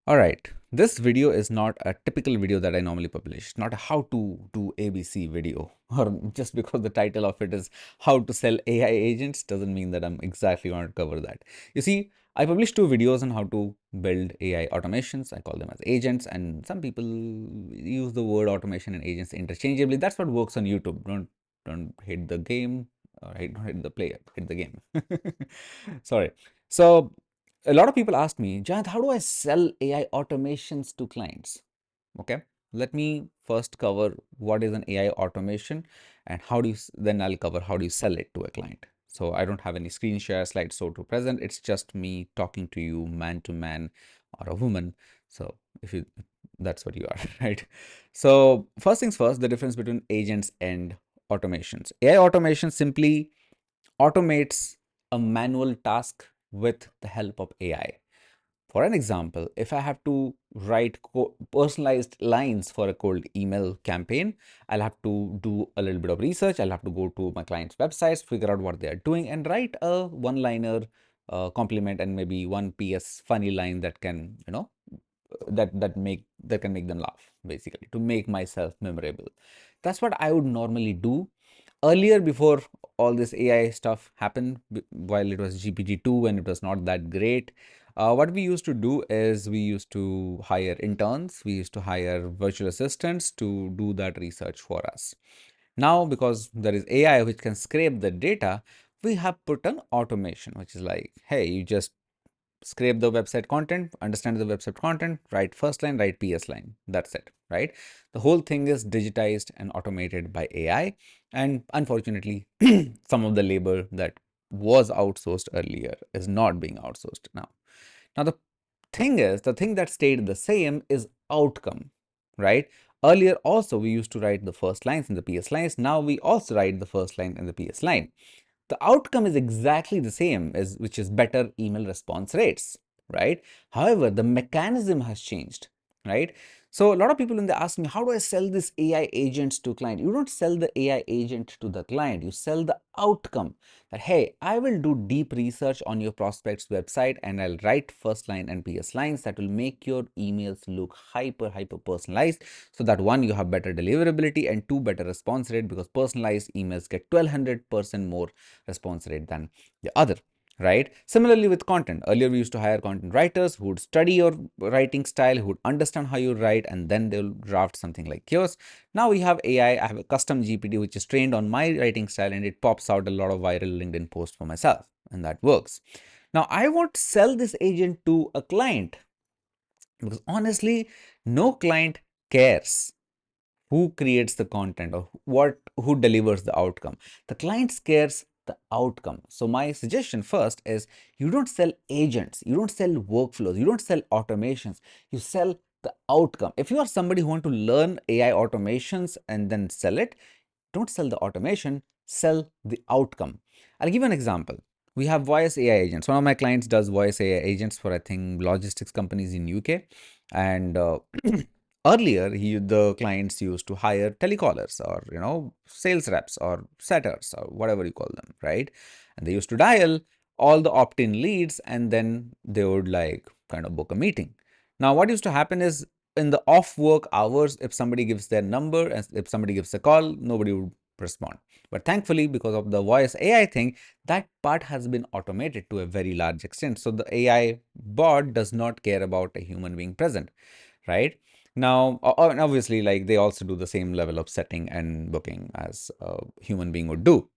All right, this video is not a typical video that I normally publish. It's not a how to do ABC video, or just because the title of it is how to sell AI agents doesn't mean that I'm exactly going to cover that. You see, I published two videos on how to build AI automations. I call them as agents, and some people use the word automation and agents interchangeably. That's what works on YouTube. Don't hit the game, or don't hit the player, hit the game. Sorry. So a lot of people ask me, Jayant, how do I sell AI automations to clients? Okay, let me first cover what is an AI automation and how do you, then I'll cover how do you sell it to a client. So I don't have any screen share slides so to present. It's just me talking to you man to man or a woman. So if you, that's what you are, right? So first things first, the difference between agents and automations. AI automation simply automates a manual task with the help of AI. For an example, if I have to write personalized lines for a cold email campaign, I'll have to do a little bit of research. I'll have to go to my client's websites, figure out what they are doing, and write a one-liner compliment and maybe one PS funny line that can, that can make them laugh, basically, to make myself memorable. That's what I would normally do. Earlier, before all this AI stuff happened, while it was GPT-2 and it was not that great, what we used to do is we used to hire interns, we used to hire virtual assistants to do that research for us. Now, because there is AI which can scrape the data, we have put an automation, which is like, hey, you just scrape the website content, understand the website content, write first line, write PS line. That's it, right? The whole thing is digitized and automated by AI. And unfortunately, some of the labor that was outsourced earlier is not being outsourced now. Now, the thing is, the thing that stayed the same is outcome, right? Earlier also, we used to write the first lines in the PS lines. Now we also write the first line in the PS line. The outcome is exactly the same as which is better email response rates, right? However, the mechanism has changed, right? So a lot of people when they ask me, how do I sell this AI agents to client? You don't sell the AI agent to the client, you sell the outcome that, hey, I will do deep research on your prospect's website and I'll write first line and PS lines that will make your emails look hyper personalized, so that one, you have better deliverability, and two, better response rate, because personalized emails get 1200% more response rate than the other, right? Similarly with content, earlier we used to hire content writers who would study your writing style, who would understand how you write, and then they'll draft something like yours. Now we have AI. I have a custom GPT which is trained on my writing style, and it pops out a lot of viral LinkedIn posts for myself, and that works. Now I won't sell this agent to a client because honestly, no client cares who creates the content or who delivers the outcome. The client cares the outcome. So my suggestion first is, you don't sell agents, you don't sell workflows, you don't sell automations, you sell the outcome. If you are somebody who want to learn AI automations and then sell it, don't sell the automation, sell the outcome. I'll give you an example. We have voice AI agents. One of my clients does voice AI agents for, I think, logistics companies in UK. And earlier, the clients used to hire telecallers or, sales reps or setters or whatever you call them, right? And they used to dial all the opt-in leads, and then they would like kind of book a meeting. Now, what used to happen is, in the off work hours, if somebody gives their number and if somebody gives a call, nobody would respond. But thankfully, because of the voice AI thing, that part has been automated to a very large extent. So the AI bot does not care about a human being present, right? Now, obviously, like, they also do the same level of setting and booking as a human being would do.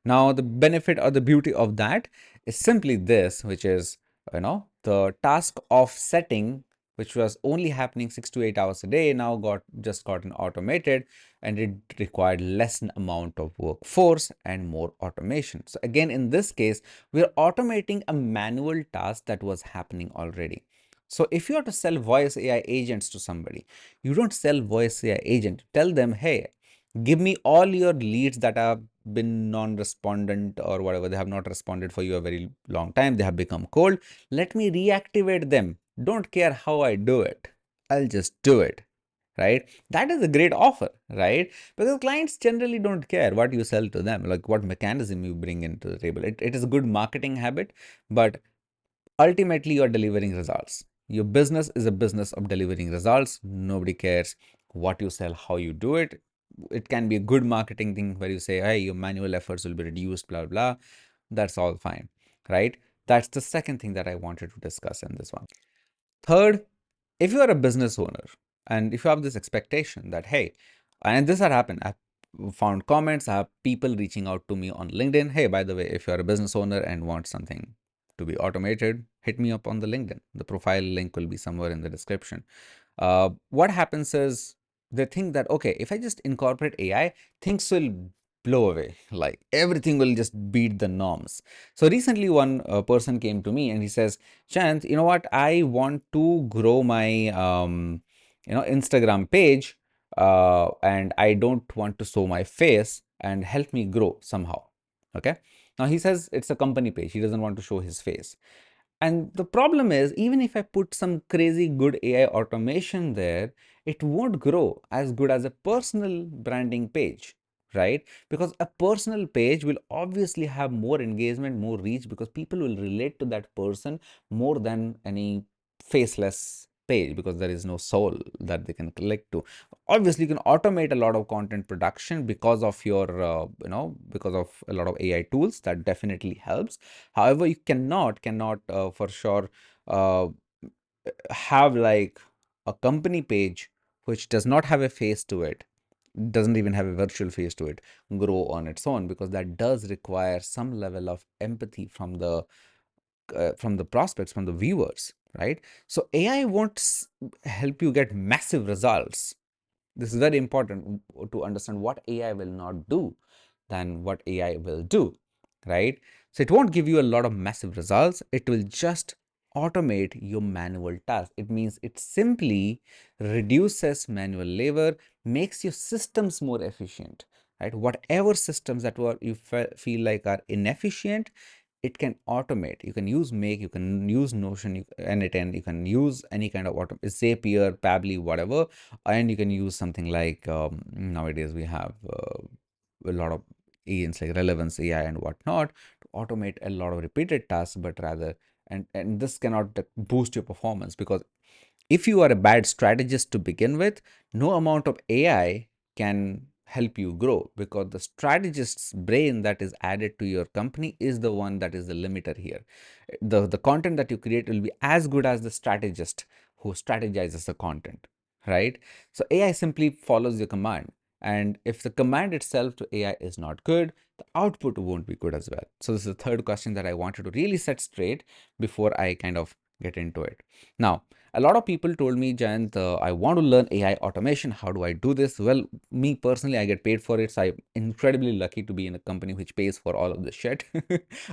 Now, the benefit or the beauty of that is simply this, which is, the task of setting, which was only happening 6 to 8 hours a day, now just gotten automated, and it required less amount of workforce and more automation. So again, in this case, we're automating a manual task that was happening already. So if you are to sell voice AI agents to somebody, you don't sell voice AI agent. Tell them, hey, give me all your leads that have been non-respondent or whatever. They have not responded for you a very long time. They have become cold. Let me reactivate them. Don't care how I do it. I'll just do it. Right? That is a great offer, right? Because clients generally don't care what you sell to them, like what mechanism you bring into the table. It is a good marketing habit, but ultimately you're delivering results. Your business is a business of delivering results. Nobody cares what you sell, how you do it. It can be a good marketing thing where you say, hey, your manual efforts will be reduced, blah, blah. That's all fine, right? That's the second thing that I wanted to discuss in this one. Third, if you are a business owner and if you have this expectation that, hey, and this had happened, I've found comments, I have people reaching out to me on LinkedIn. Hey, by the way, if you're a business owner and want something to be automated, hit me up on the LinkedIn. The profile link will be somewhere in the description. What happens is they think that, okay, if I just incorporate AI, things will blow away. Like everything will just beat the norms. So recently, one person came to me and he says, Chant, you know what? I want to grow my Instagram page, and I don't want to show my face and help me grow somehow. Okay. Now he says it's a company page. He doesn't want to show his face. And the problem is, even if I put some crazy good AI automation there, it won't grow as good as a personal branding page, right? Because a personal page will obviously have more engagement, more reach, because people will relate to that person more than any faceless page, because there is no soul that they can collect to. Obviously, you can automate a lot of content production because of your, because of a lot of AI tools. That definitely helps. However, you cannot for sure uh, have like a company page which does not have a face to it, doesn't even have a virtual face to it, grow on its own, because that does require some level of empathy from the prospects, from the viewers, right? So AI won't help you get massive results. This is very important to understand what AI will not do than what AI will do, right? So it won't give you a lot of massive results. It will just automate your manual task. It means it simply reduces manual labor, makes your systems more efficient, right? Whatever systems that you feel like are inefficient, it can automate. You can use Make, you can use Notion, N8N, you can use any kind of Zapier, Pabbly, whatever, and you can use something like nowadays we have a lot of agents like Relevance AI and whatnot to automate a lot of repeated tasks, but rather, and this cannot boost your performance, because if you are a bad strategist to begin with, no amount of AI can help you grow, because the strategist's brain that is added to your company is the one that is the limiter here. The content that you create will be as good as the strategist who strategizes the content, right? So AI simply follows your command. And if the command itself to AI is not good, the output won't be good as well. So this is the third question that I wanted to really set straight before I kind of get into it. Now, a lot of people told me, Jayant, I want to learn AI automation. How do I do this? Well, me personally, I get paid for it. So I'm incredibly lucky to be in a company which pays for all of this shit.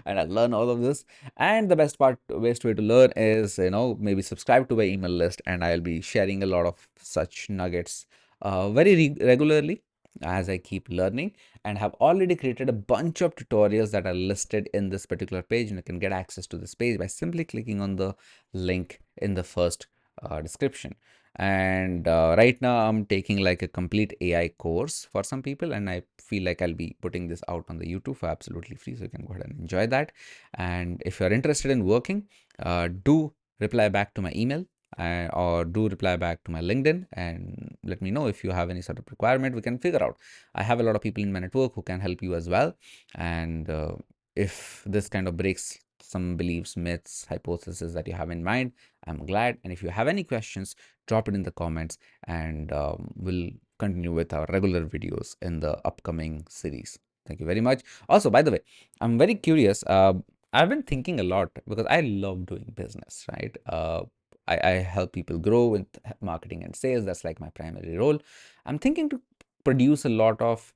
And I learn all of this. And the best way to learn is, maybe subscribe to my email list, and I'll be sharing a lot of such nuggets very regularly as I keep learning, and have already created a bunch of tutorials that are listed in this particular page. And you can get access to this page by simply clicking on the link in the first description. And right now I'm taking like a complete AI course for some people, and I feel like I'll be putting this out on the YouTube for absolutely free, so you can go ahead and enjoy that. And if you're interested in working, do reply back to my email, or do reply back to my LinkedIn and let me know if you have any sort of requirement. We can figure out. I have a lot of people in my network who can help you as well. And if this kind of breaks some beliefs, myths, hypotheses that you have in mind, I'm glad. And if you have any questions, drop it in the comments, and we'll continue with our regular videos in the upcoming series. Thank you very much. Also, by the way, I'm very curious. I've been thinking a lot because I love doing business, right? I help people grow with marketing and sales. That's like my primary role. I'm thinking to produce a lot of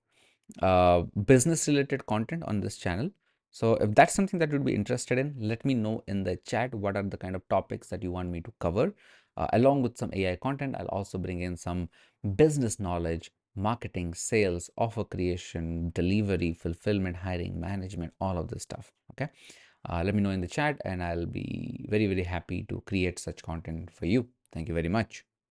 business related content on this channel. So if that's something that you'd be interested in, let me know in the chat what are the kind of topics that you want me to cover. Along with some AI content, I'll also bring in some business knowledge, marketing, sales, offer creation, delivery, fulfillment, hiring, management, all of this stuff. Okay. Let me know in the chat, and I'll be very, very happy to create such content for you. Thank you very much.